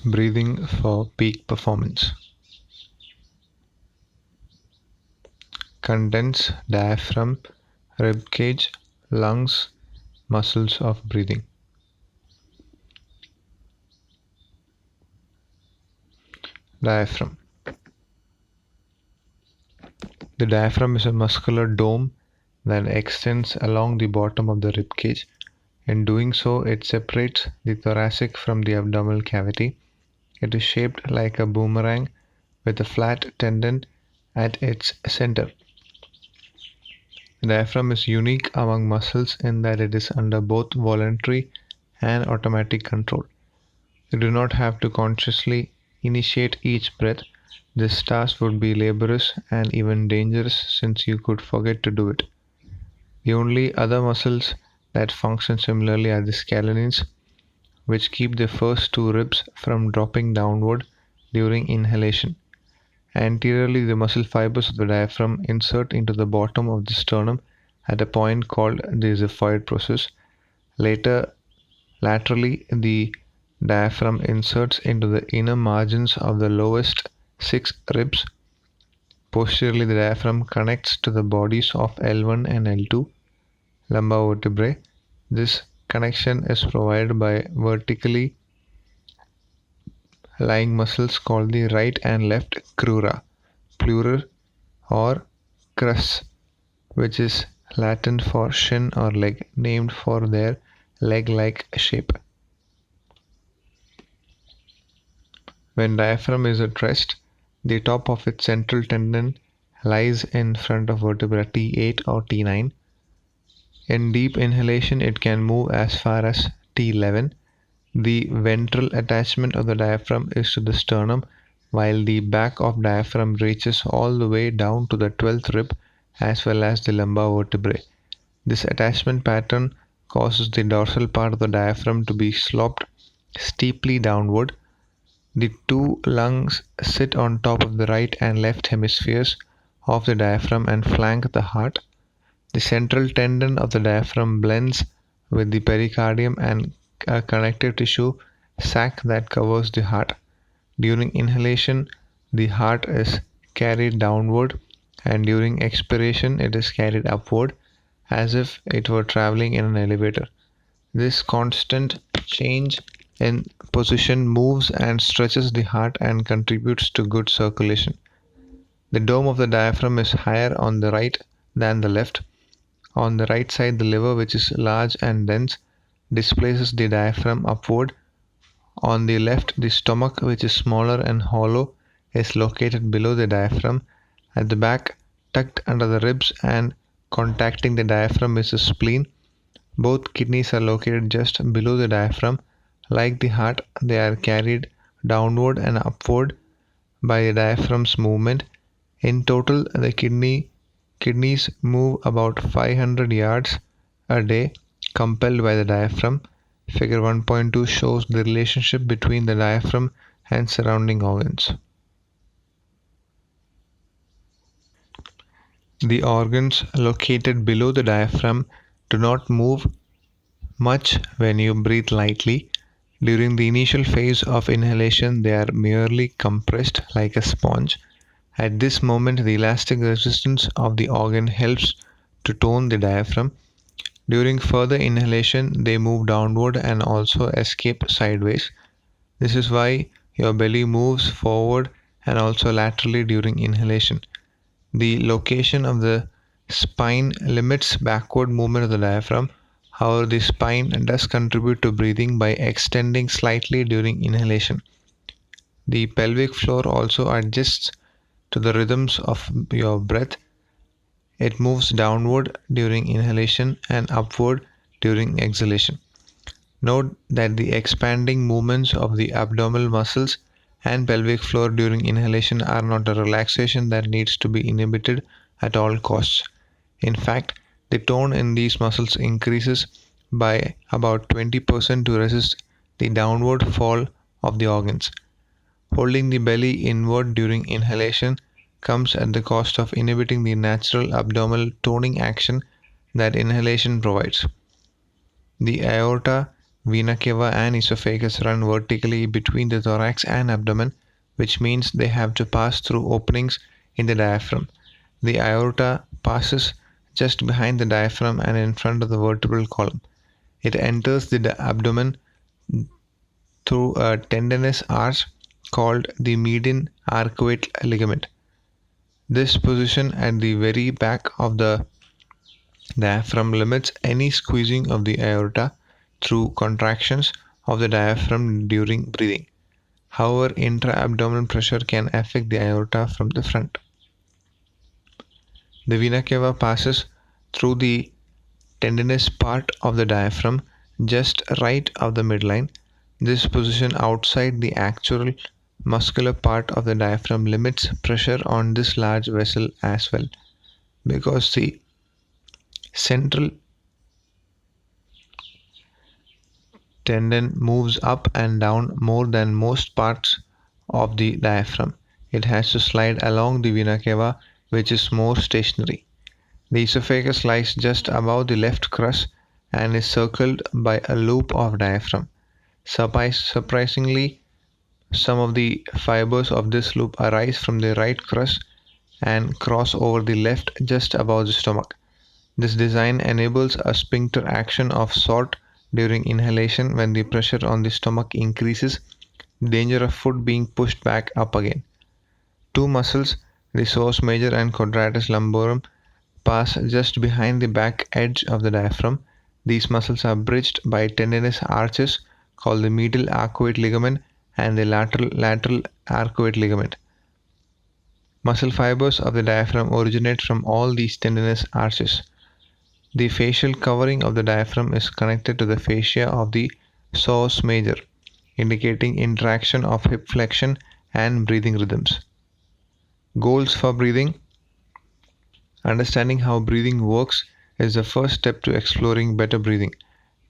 Breathing for peak performance. Condense diaphragm, rib cage, lungs, muscles of breathing. Diaphragm. The diaphragm is a muscular dome that extends along the bottom of the rib cage. In doing so, it separates the thoracic from the abdominal cavity. It is shaped like a boomerang with a flat tendon at its center. The diaphragm is unique among muscles in that it is under both voluntary and automatic control. You do not have to consciously initiate each breath. This task would be laborious and even dangerous since you could forget to do it. The only other muscles that function similarly are the scalenes, which keep the first two ribs from dropping downward during inhalation. Anteriorly, the muscle fibers of the diaphragm insert into the bottom of the sternum at a point called the xiphoid process. Laterally, the diaphragm inserts into the inner margins of the lowest 6 ribs. Posteriorly, the diaphragm connects to the bodies of L1 and L2 lumbar vertebrae. This connection is provided by vertically lying muscles called the right and left crura, pleurer, or crus, which is Latin for shin or leg, named for their leg-like shape. When diaphragm is at rest, the top of its central tendon lies in front of vertebra T8 or T9. In deep inhalation, it can move as far as T11. The ventral attachment of the diaphragm is to the sternum, while the back of diaphragm reaches all the way down to the 12th rib as well as the lumbar vertebrae. This attachment pattern causes the dorsal part of the diaphragm to be sloped steeply downward. The two lungs sit on top of the right and left hemispheres of the diaphragm and flank the heart. The central tendon of the diaphragm blends with the pericardium and a connective tissue sac that covers the heart. During inhalation, the heart is carried downward, and during expiration, it is carried upward as if it were traveling in an elevator. This constant change in position moves and stretches the heart and contributes to good circulation. The dome of the diaphragm is higher on the right than the left. On the right side, the liver, which is large and dense, displaces the diaphragm upward. On the left, the stomach, which is smaller and hollow, is located below the diaphragm. At the back, tucked under the ribs and contacting the diaphragm, is the spleen. Both kidneys are located just below the diaphragm. Like the heart, they are carried downward and upward by the diaphragm's movement. In total, the kidneys move about 500 yards a day, compelled by the diaphragm. Figure 1.2 shows the relationship between the diaphragm and surrounding organs. The organs located below the diaphragm do not move much when you breathe lightly. During the initial phase of inhalation, they are merely compressed like a sponge. At this moment, the elastic resistance of the organ helps to tone the diaphragm. During further inhalation, they move downward and also escape sideways. This is why your belly moves forward and also laterally during inhalation. The location of the spine limits backward movement of the diaphragm. However, the spine does contribute to breathing by extending slightly during inhalation. The pelvic floor also adjusts to the rhythms of your breath. It moves downward during inhalation and upward during exhalation. Note that the expanding movements of the abdominal muscles and pelvic floor during inhalation are not a relaxation that needs to be inhibited at all costs. In fact, the tone in these muscles increases by about 20% to resist the downward fall of the organs. Holding the belly inward during inhalation comes at the cost of inhibiting the natural abdominal toning action that inhalation provides. The aorta Vena cava and esophagus run vertically between the thorax and abdomen, which means they have to pass through openings in the diaphragm. The aorta passes just behind the diaphragm and in front of the vertebral column. It enters the abdomen through a tendinous arch called the median arcuate ligament. This position at the very back of the diaphragm limits any squeezing of the aorta through contractions of the diaphragm during breathing. However, intra-abdominal pressure can affect the aorta from the front. The vena cava passes through the tendinous part of the diaphragm just right of the midline. This position outside the actual muscular part of the diaphragm limits pressure on this large vessel as well, because the central tendon moves up and down more than most parts of the diaphragm. It has to slide along the vena cava, which is more stationary. The esophagus lies just above the left crus and is circled by a loop of diaphragm. Surprisingly, some of the fibers of this loop arise from the right crus and cross over the left just above the stomach. This design enables a sphincter action of sort during inhalation. When the pressure on the stomach increases, the danger of food being pushed back up again. Two muscles, the psoas major and quadratus lumborum, pass just behind the back edge of the diaphragm. These muscles are bridged by tendinous arches called the medial arcuate ligament and the lateral arcuate ligament. Muscle fibers of the diaphragm originate from all these tendinous arches. The facial covering of the diaphragm is connected to the fascia of the psoas major, indicating interaction of hip flexion and breathing rhythms. Goals for breathing. Understanding how breathing works is the first step to exploring better breathing.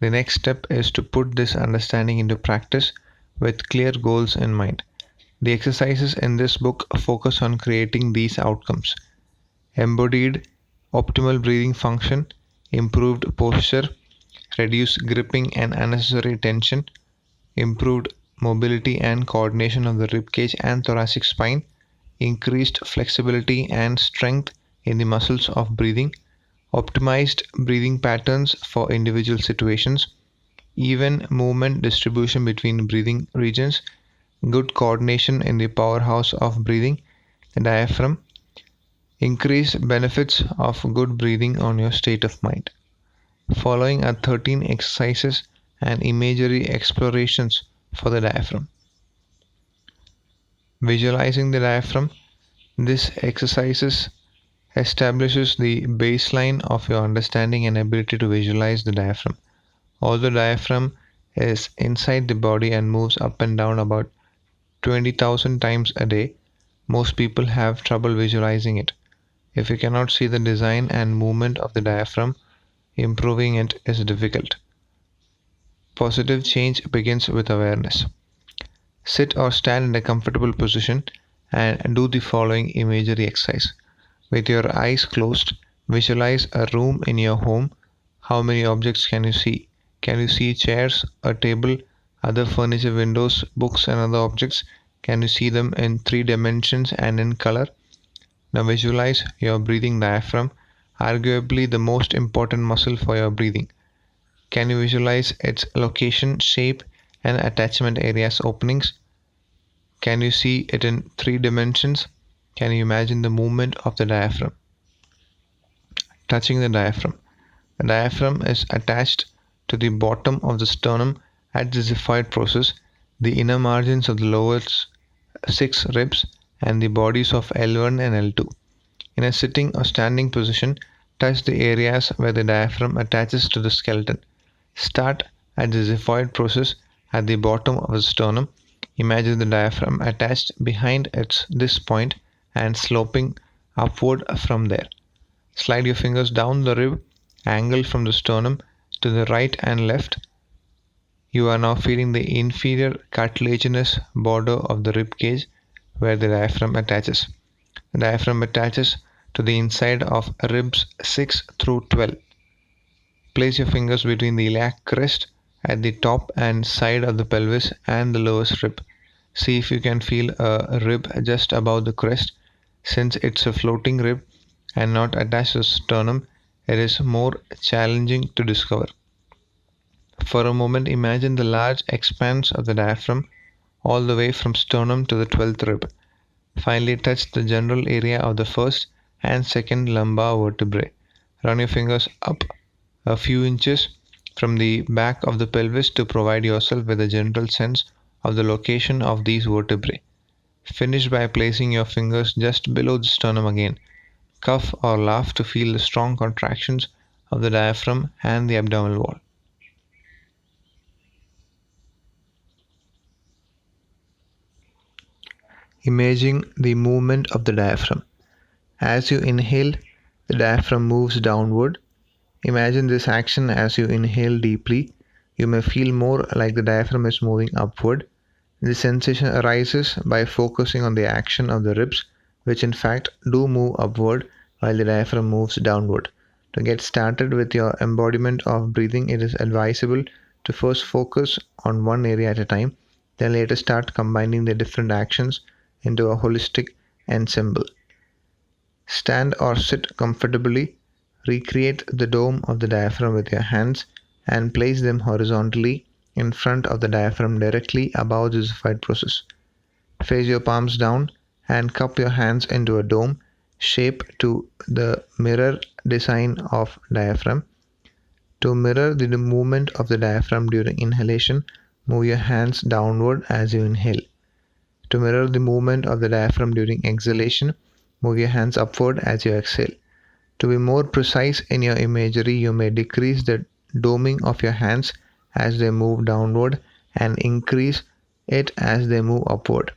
The next step is to put this understanding into practice with clear goals in mind. The exercises in this book focus on creating these outcomes: embodied optimal breathing function, improved posture, reduced gripping and unnecessary tension, improved mobility and coordination of the ribcage and thoracic spine, increased flexibility and strength in the muscles of breathing, optimized breathing patterns for individual situations, even movement distribution between breathing regions, good coordination in the powerhouse of breathing, the diaphragm, increased benefits of good breathing on your state of mind. Following are 13 exercises and imagery explorations for the diaphragm. Visualizing the diaphragm. This exercises establishes the baseline of your understanding and ability to visualize the diaphragm. Although the diaphragm is inside the body and moves up and down about 20,000 times a day, most people have trouble visualizing it. If you cannot see the design and movement of the diaphragm, improving it is difficult. Positive change begins with awareness. Sit or stand in a comfortable position and do the following imagery exercise. With your eyes closed, visualize a room in your home. How many objects can you see? Can you see chairs, a table, other furniture, windows, books and other objects? Can you see them in 3 dimensions and in color? Now visualize your breathing diaphragm, arguably the most important muscle for your breathing. Can you visualize its location, shape and attachment areas openings? Can you see it in 3 dimensions? Can you imagine the movement of the diaphragm? Touching the diaphragm. The diaphragm is attached to the bottom of the sternum at the xiphoid process, the inner margins of the lower 6 ribs and the bodies of L1 and L2. In a sitting or standing position, touch the areas where the diaphragm attaches to the skeleton. Start at the xiphoid process at the bottom of the sternum. Imagine the diaphragm attached behind this point and sloping upward from there. Slide your fingers down the rib angle from the sternum to the right and left. You are now feeling the inferior cartilaginous border of the rib cage where the diaphragm attaches. The diaphragm attaches to the inside of ribs 6 through 12. Place your fingers between the iliac crest at the top and side of the pelvis and the lowest rib. See if you can feel a rib just above the crest. Since it's a floating rib and not attached to the sternum, it is more challenging to discover. For a moment, imagine the large expanse of the diaphragm all the way from sternum to the 12th rib. Finally, touch the general area of the first and second lumbar vertebrae. Run your fingers up a few inches from the back of the pelvis to provide yourself with a general sense of the location of these vertebrae. Finish by placing your fingers just below the sternum again. Cough or laugh to feel the strong contractions of the diaphragm and the abdominal wall. Imaging the movement of the diaphragm. As you inhale, the diaphragm moves downward. Imagine this action as you inhale deeply. You may feel more like the diaphragm is moving upward. This sensation arises by focusing on the action of the ribs, which in fact do move upward while the diaphragm moves downward. To get started with your embodiment of breathing, it is advisable to first focus on one area at a time, then later start combining the different actions into a holistic ensemble. Stand or sit comfortably. Recreate the dome of the diaphragm with your hands and place them horizontally in front of the diaphragm directly above the zoophite process. Face your palms down and cup your hands into a dome shape to the mirror design of diaphragm. To mirror the movement of the diaphragm during inhalation, move your hands downward as you inhale. To mirror the movement of the diaphragm during exhalation, move your hands upward as you exhale. To be more precise in your imagery, you may decrease the doming of your hands as they move downward and increase it as they move upward.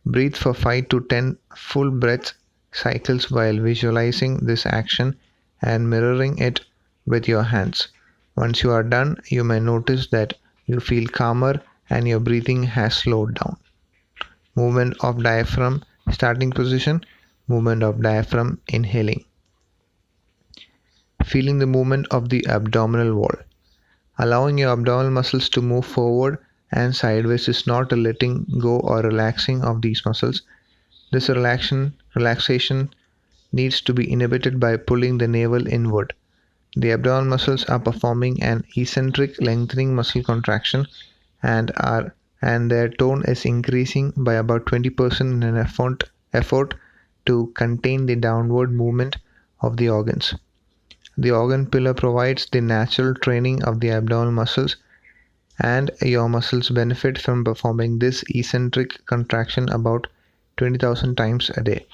Breathe for 5 to 10 full breath cycles while visualizing this action and mirroring it with your hands. Once you are done, you may notice that you feel calmer and your breathing has slowed down. Movement of diaphragm, starting position, movement of diaphragm, inhaling. Feeling the movement of the abdominal wall. Allowing your abdominal muscles to move forward and sideways is not a letting go or relaxing of these muscles. This relaxation needs to be inhibited by pulling the navel inward. The abdominal muscles are performing an eccentric lengthening muscle contraction and their tone is increasing by about 20% in an effort to contain the downward movement of the organs. The organ pillar provides the natural training of the abdominal muscles, and your muscles benefit from performing this eccentric contraction about 20,000 times a day.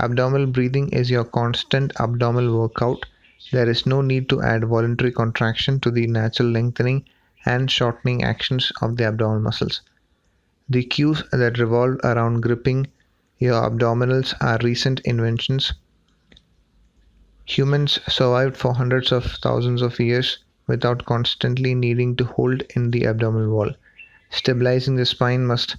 Abdominal breathing is your constant abdominal workout. There is no need to add voluntary contraction to the natural lengthening and shortening actions of the abdominal muscles. The cues that revolve around gripping your abdominals are recent inventions. Humans survived for hundreds of thousands of years without constantly needing to hold in the abdominal wall. Stabilizing the spine must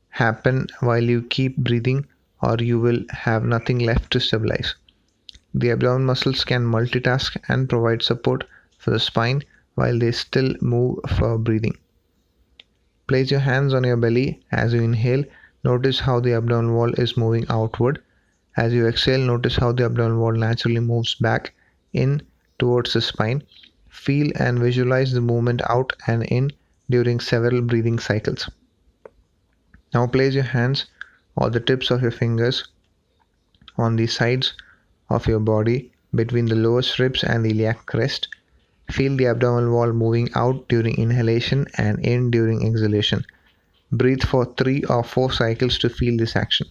happen while you keep breathing, or you will have nothing left to stabilize. The abdominal muscles can multitask and provide support for the spine while they still move for breathing. Place your hands on your belly as you inhale. Notice how the abdominal wall is moving outward. As you exhale, notice how the abdominal wall naturally moves back in towards the spine. Feel and visualize the movement out and in during several breathing cycles. Now place your hands or the tips of your fingers on the sides of your body between the lowest ribs and the iliac crest. Feel the abdominal wall moving out during inhalation and in during exhalation. Breathe for 3 or 4 cycles to feel this action.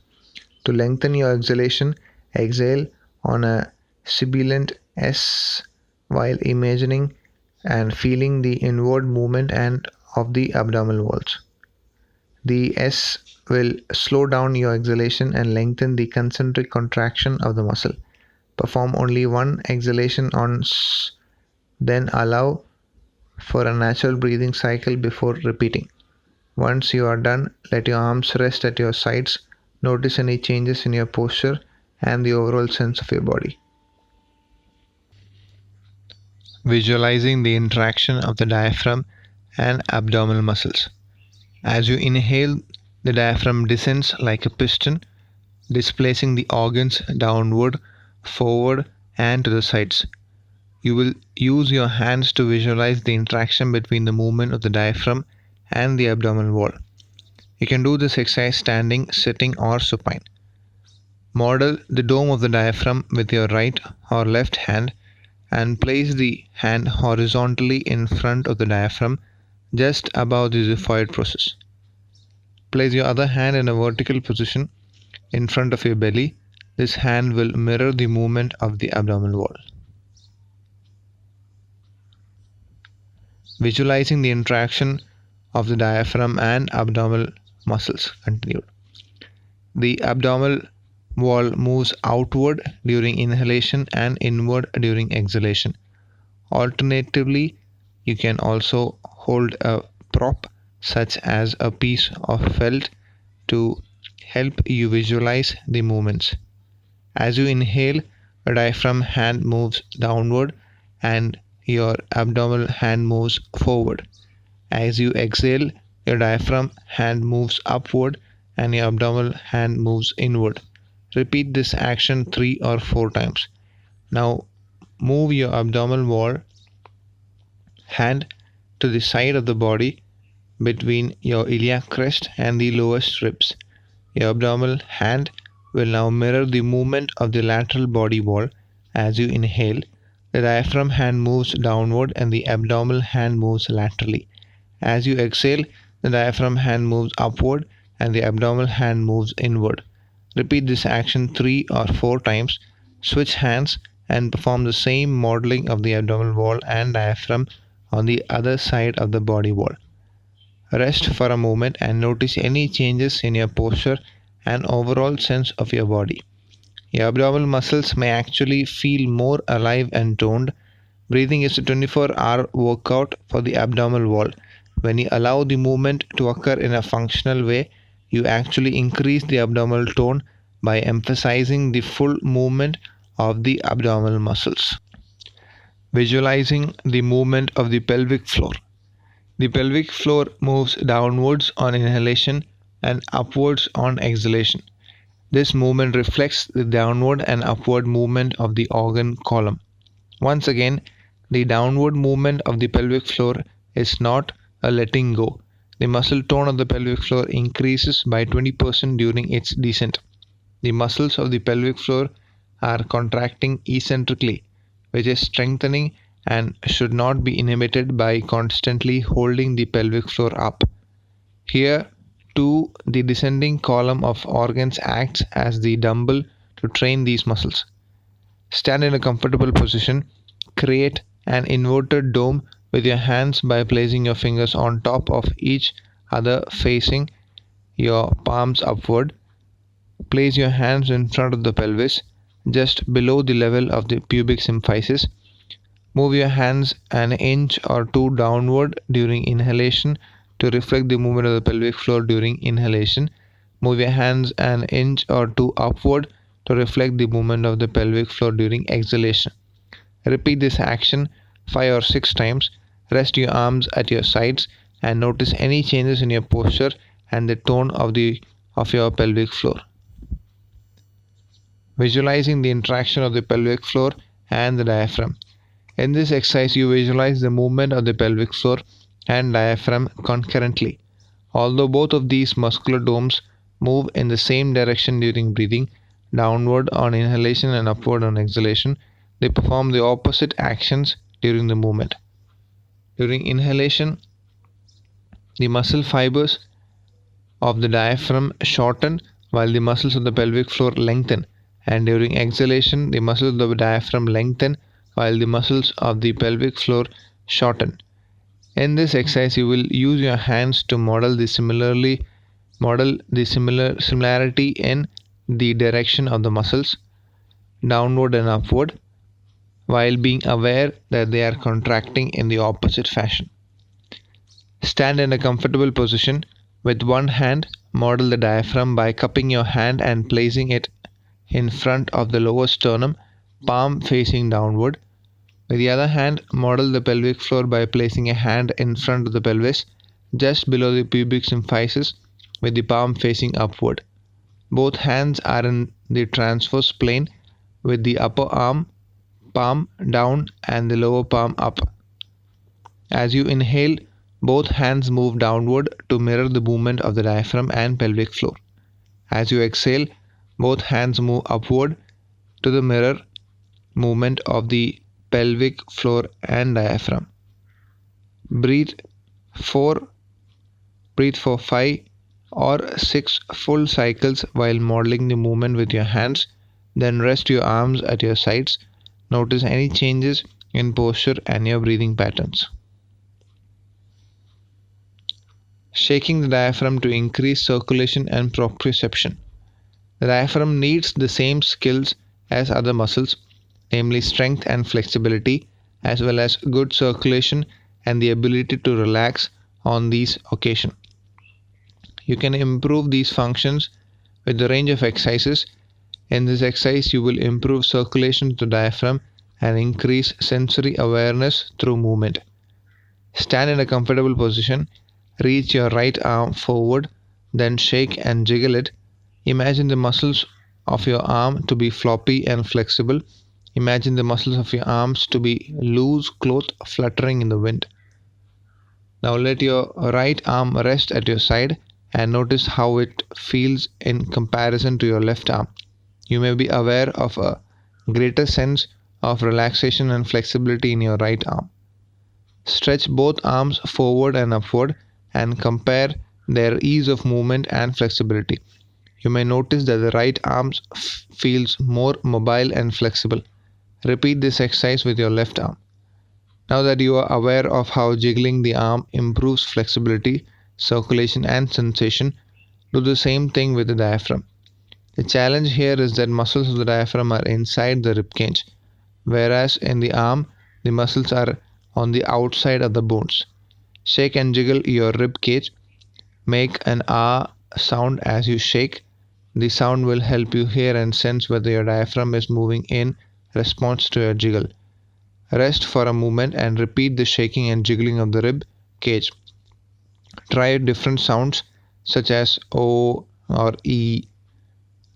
To lengthen your exhalation, exhale on a sibilant S while imagining and feeling the inward movement and of the abdominal walls. The S will slow down your exhalation and lengthen the concentric contraction of the muscle. Perform only one exhalation on S, then allow for a natural breathing cycle before repeating. Once you are done, let your arms rest at your sides. Notice any changes in your posture and the overall sense of your body. Visualizing the interaction of the diaphragm and abdominal muscles. As you inhale, the diaphragm descends like a piston, displacing the organs downward, forward, and to the sides. You will use your hands to visualize the interaction between the movement of the diaphragm and the abdominal wall. You can do this exercise standing, sitting, or supine. Model the dome of the diaphragm with your right or left hand and place the hand horizontally in front of the diaphragm just above the xiphoid process. Place your other hand in a vertical position in front of your belly. This hand will mirror the movement of the abdominal wall. Visualizing the interaction of the diaphragm and abdominal muscles. Continued. The abdominal wall moves outward during inhalation and inward during exhalation. Alternatively, you can also hold a prop such as a piece of felt to help you visualize the movements. As you inhale, a diaphragm hand moves downward and your abdominal hand moves forward. As you exhale, your diaphragm hand moves upward and your abdominal hand moves inward. Repeat this action 3 or 4 times. Now move your abdominal wall hand to the side of the body between your iliac crest and the lowest ribs. Your abdominal hand will now mirror the movement of the lateral body wall. As you inhale, the diaphragm hand moves downward and the abdominal hand moves laterally. As you exhale, the diaphragm hand moves upward and the abdominal hand moves inward. Repeat this action 3 or 4 times. Switch hands and perform the same modeling of the abdominal wall and diaphragm on the other side of the body wall. Rest for a moment and notice any changes in your posture and overall sense of your body. Your abdominal muscles may actually feel more alive and toned. Breathing is a 24-hour workout for the abdominal wall. When you allow the movement to occur in a functional way, you actually increase the abdominal tone by emphasizing the full movement of the abdominal muscles. Visualizing the movement of the pelvic floor. The pelvic floor moves downwards on inhalation and upwards on exhalation. This movement reflects the downward and upward movement of the organ column. Once again, the downward movement of the pelvic floor is not a letting go. The muscle tone of the pelvic floor increases by 20% during its descent. The muscles of the pelvic floor are contracting eccentrically, which is strengthening and should not be inhibited by constantly holding the pelvic floor up. Here, too, the descending column of organs acts as the dumbbell to train these muscles. Stand in a comfortable position. Create an inverted dome with your hands by placing your fingers on top of each other facing your palms upward. Place your hands in front of the pelvis, just below the level of the pubic symphysis. Move your hands an inch or 2 downward during inhalation to reflect the movement of the pelvic floor during inhalation. Move your hands an inch or 2 upward to reflect the movement of the pelvic floor during exhalation. Repeat this action 5 or 6 times. Rest your arms at your sides and notice any changes in your posture and the tone of your pelvic floor. Visualizing the interaction of the pelvic floor and the diaphragm. In this exercise, you visualize the movement of the pelvic floor and diaphragm concurrently. Although both of these muscular domes move in the same direction during breathing, downward on inhalation and upward on exhalation, they perform the opposite actions during the movement. During inhalation, the muscle fibers of the diaphragm shorten while the muscles of the pelvic floor lengthen, and during exhalation, the muscles of the diaphragm lengthen while the muscles of the pelvic floor shorten. In this exercise, you will use your hands to model the similarity in the direction of the muscles, downward and upward, while being aware that they are contracting in the opposite fashion. Stand in a comfortable position. With one hand, model the diaphragm by cupping your hand and placing it in front of the lower sternum, palm facing downward. With the other hand, model the pelvic floor by placing a hand in front of the pelvis, just below the pubic symphysis, with the palm facing upward. Both hands are in the transverse plane, with the upper palm down and the lower palm up. As you inhale, both hands move downward to mirror the movement of the diaphragm and pelvic floor. As you exhale, both hands move upward to the mirror movement of the pelvic floor and diaphragm. Breathe for 5 or 6 full cycles while modeling the movement with your hands. Then rest your arms at your sides. Notice any changes in posture and your breathing patterns. Shaking the diaphragm to increase circulation and proprioception. The diaphragm needs the same skills as other muscles, namely strength and flexibility, as well as good circulation and the ability to relax on these occasions. You can improve these functions with the range of exercises. In this exercise, you will improve circulation to the diaphragm and increase sensory awareness through movement. Stand in a comfortable position. Reach your right arm forward, then shake and jiggle it. Imagine the muscles of your arm to be floppy and flexible. Imagine the muscles of your arms to be loose cloth fluttering in the wind. Now let your right arm rest at your side and notice how it feels in comparison to your left arm. You may be aware of a greater sense of relaxation and flexibility in your right arm. Stretch both arms forward and upward and compare their ease of movement and flexibility. You may notice that the right arm feels more mobile and flexible. Repeat this exercise with your left arm. Now that you are aware of how jiggling the arm improves flexibility, circulation and sensation, do the same thing with the diaphragm. The challenge here is that muscles of the diaphragm are inside the ribcage, whereas in the arm, the muscles are on the outside of the bones. Shake and jiggle your rib cage. Make an ah sound as you shake. The sound will help you hear and sense whether your diaphragm is moving in response to your jiggle. Rest for a moment and repeat the shaking and jiggling of the rib cage. Try different sounds such as O or E.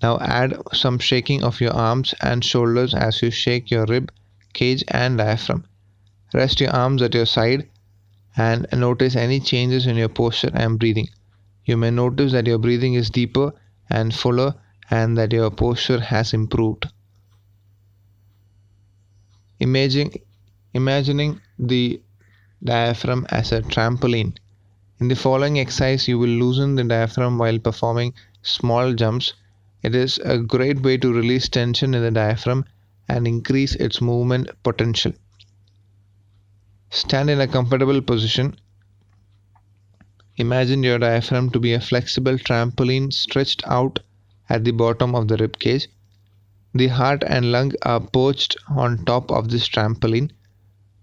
Now add some shaking of your arms and shoulders as you shake your rib cage and diaphragm. Rest your arms at your side and notice any changes in your posture and breathing. You may notice that your breathing is deeper and fuller and that your posture has improved. Imagining the diaphragm as a trampoline. In the following exercise, you will loosen the diaphragm while performing small jumps. It is a great way to release tension in the diaphragm and increase its movement potential. Stand in a comfortable position. Imagine your diaphragm to be a flexible trampoline stretched out at the bottom of the rib cage. The heart and lung are perched on top of this trampoline.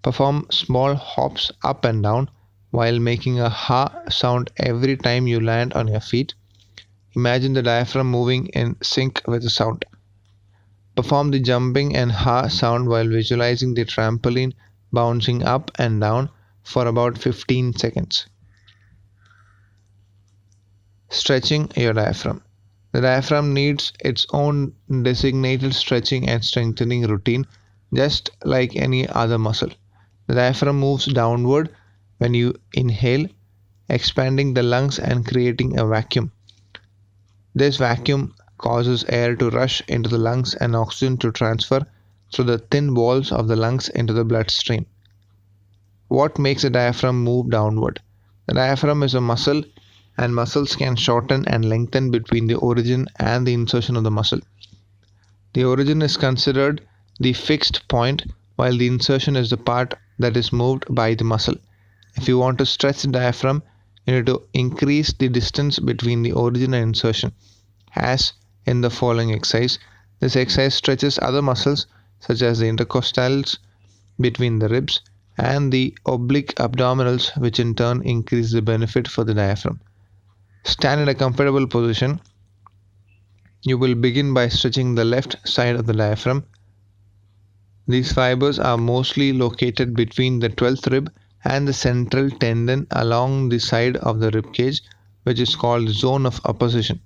Perform small hops up and down while making a ha sound every time you land on your feet. Imagine the diaphragm moving in sync with the sound. Perform the jumping and ha sound while visualizing the trampoline bouncing up and down for about 15 seconds. Stretching your diaphragm. The diaphragm needs its own designated stretching and strengthening routine, just like any other muscle. The diaphragm moves downward when you inhale, expanding the lungs and creating a vacuum. This vacuum causes air to rush into the lungs and oxygen to transfer through the thin walls of the lungs into the bloodstream. What makes the diaphragm move downward? The diaphragm is a muscle, and muscles can shorten and lengthen between the origin and the insertion of the muscle. The origin is considered the fixed point, while the insertion is the part that is moved by the muscle. If you want to stretch the diaphragm, you need to increase the distance between the origin and insertion, as in the following exercise. This exercise stretches other muscles such as the intercostals between the ribs and the oblique abdominals, which in turn increase the benefit for the diaphragm. Stand in a comfortable position. You will begin by stretching the left side of the diaphragm. These fibers are mostly located between the 12th rib and the central tendon along the side of the rib cage, which is called zone of opposition.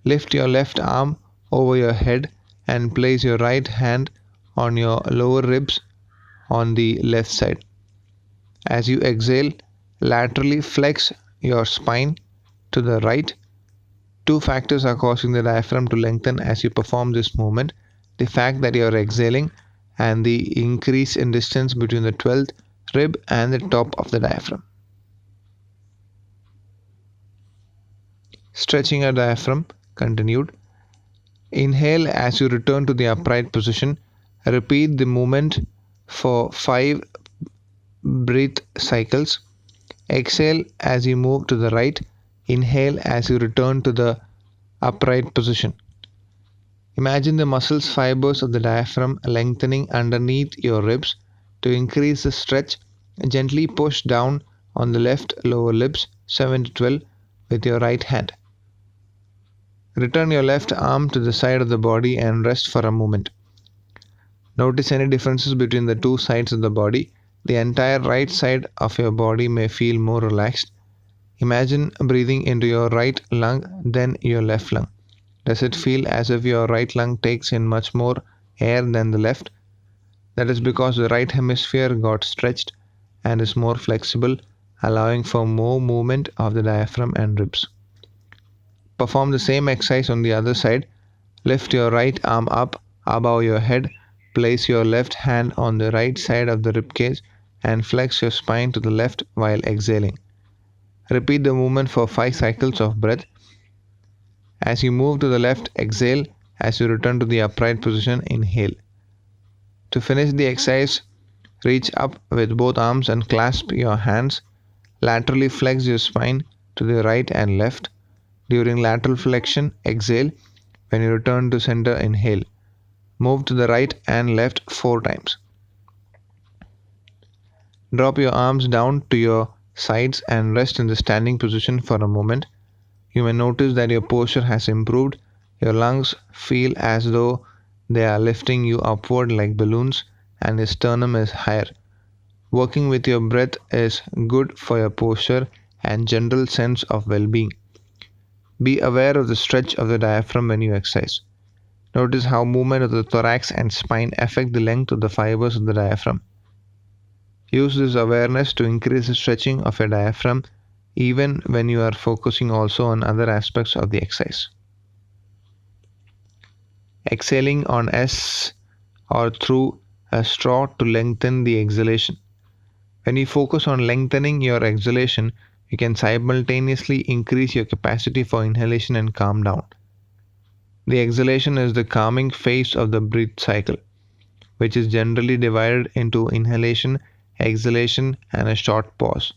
Lift your left arm over your head and place your right hand on your lower ribs on the left side. As you exhale, laterally flex your spine to the right. Two factors are causing the diaphragm to lengthen as you perform this movement: the fact that you are exhaling and the increase in distance between the 12th rib and the top of the diaphragm. Stretching your diaphragm continued. Inhale as you return to the upright position. Repeat the movement for 5 breath cycles. Exhale as you move to the right. Inhale as you return to the upright position. Imagine the muscles fibers of the diaphragm lengthening underneath your ribs. To increase the stretch, gently push down on the left lower ribs 7 to 12 with your right hand. Return your left arm to the side of the body and rest for a moment. Notice any differences between the two sides of the body. The entire right side of your body may feel more relaxed. Imagine breathing into your right lung than your left lung. Does it feel as if your right lung takes in much more air than the left? That is because the right hemisphere got stretched and is more flexible, allowing for more movement of the diaphragm and ribs. Perform the same exercise on the other side. Lift your right arm up above your head. Place your left hand on the right side of the rib cage and flex your spine to the left while exhaling. Repeat the movement for 5 cycles of breath. As you move to the left, exhale. As you return to the upright position, inhale. To finish the exercise, reach up with both arms and clasp your hands. Laterally flex your spine to the right and left. During lateral flexion, exhale. When you return to center, inhale. Move to the right and left 4 times. Drop your arms down to your sides and rest in the standing position for a moment. You may notice that your posture has improved. Your lungs feel as though they are lifting you upward like balloons, and your sternum is higher. Working with your breath is good for your posture and general sense of well-being. Be aware of the stretch of the diaphragm when you exercise. Notice how movement of the thorax and spine affect the length of the fibers of the diaphragm. Use this awareness to increase the stretching of your diaphragm even when you are focusing also on other aspects of the exercise. Exhaling on S or through a straw to lengthen the exhalation. When you focus on lengthening your exhalation, you can simultaneously increase your capacity for inhalation and calm down. The exhalation is the calming phase of the breath cycle, which is generally divided into inhalation, exhalation, and a short pause.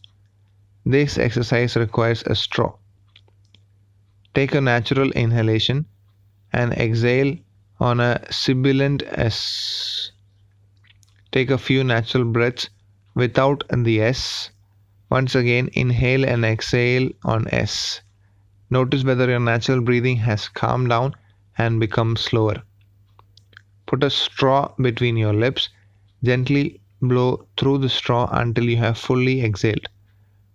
This exercise requires a straw. Take a natural inhalation and exhale on a sibilant S. Take a few natural breaths without the S. Once again, inhale and exhale on S. Notice whether your natural breathing has calmed down and become slower. Put a straw between your lips. Gently blow through the straw until you have fully exhaled.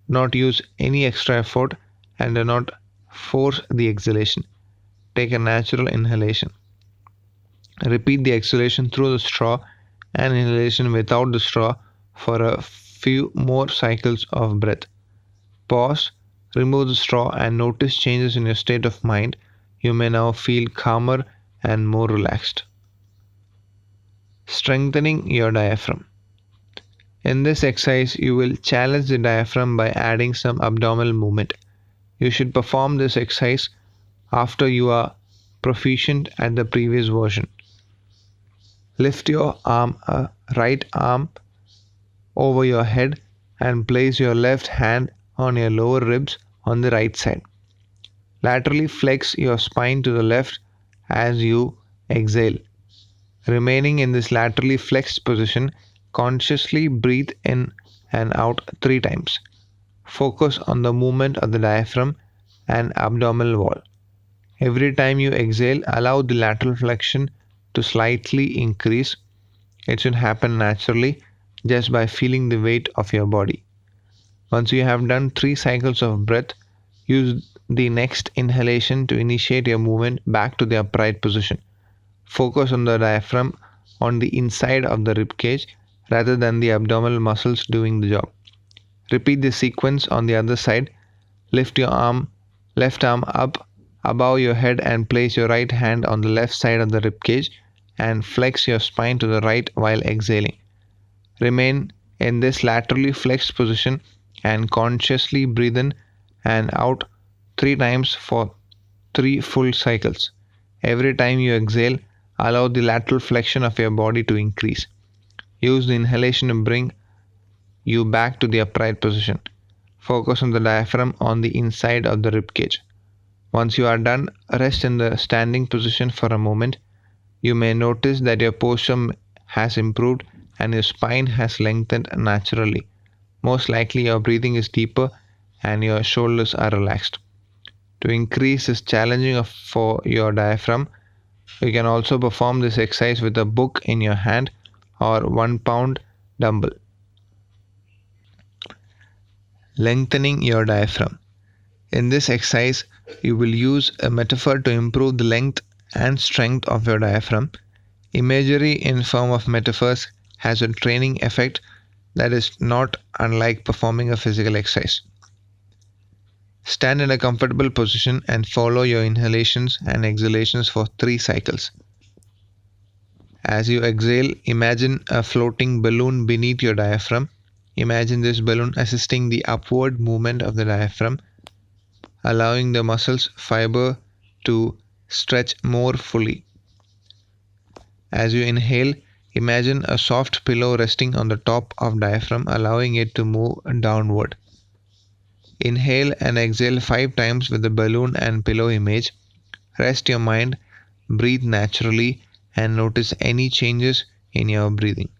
Not use any extra effort and do not force the exhalation. Take a natural inhalation. Repeat the exhalation through the straw and inhalation without the straw for a few more cycles of breath. Pause, remove the straw, and notice changes in your state of mind. You may now feel calmer and more relaxed. Strengthening your diaphragm. In this exercise, you will challenge the diaphragm by adding some abdominal movement. You should perform this exercise after you are proficient at the previous version. Lift your right arm over your head and place your left hand on your lower ribs on the right side. Laterally flex your spine to the left as you exhale. Remaining in this laterally flexed position, consciously breathe in and out 3 times. Focus on the movement of the diaphragm and abdominal wall. Every time you exhale, allow the lateral flexion to slightly increase. It should happen naturally just by feeling the weight of your body. Once you have done 3 cycles of breath, use the next inhalation to initiate your movement back to the upright position. Focus on the diaphragm on the inside of the rib cage rather than the abdominal muscles doing the job. Repeat the sequence on the other side. Lift your left arm up above your head and place your right hand on the left side of the rib cage and flex your spine to the right while exhaling. Remain in this laterally flexed position and consciously breathe in and out 3 times for 3 full cycles. Every time you exhale, allow the lateral flexion of your body to increase. Use the inhalation to bring you back to the upright position. Focus on the diaphragm on the inside of the rib cage. Once you are done, rest in the standing position for a moment. You may notice that your posture has improved and your spine has lengthened naturally. Most likely your breathing is deeper and your shoulders are relaxed. To increase this challenging for your diaphragm, you can also perform this exercise with a book in your hand or 1-pound dumbbell. Lengthening your diaphragm. In this exercise, you will use a metaphor to improve the length and strength of your diaphragm. Imagery in form of metaphors has a training effect that is not unlike performing a physical exercise. Stand in a comfortable position and follow your inhalations and exhalations for 3 cycles. As you exhale, imagine a floating balloon beneath your diaphragm. Imagine this balloon assisting the upward movement of the diaphragm, allowing the muscles fiber to stretch more fully. As you inhale, imagine a soft pillow resting on the top of diaphragm, allowing it to move downward. Inhale and exhale 5 times with the balloon and pillow image. Rest your mind, breathe naturally, and notice any changes in your breathing.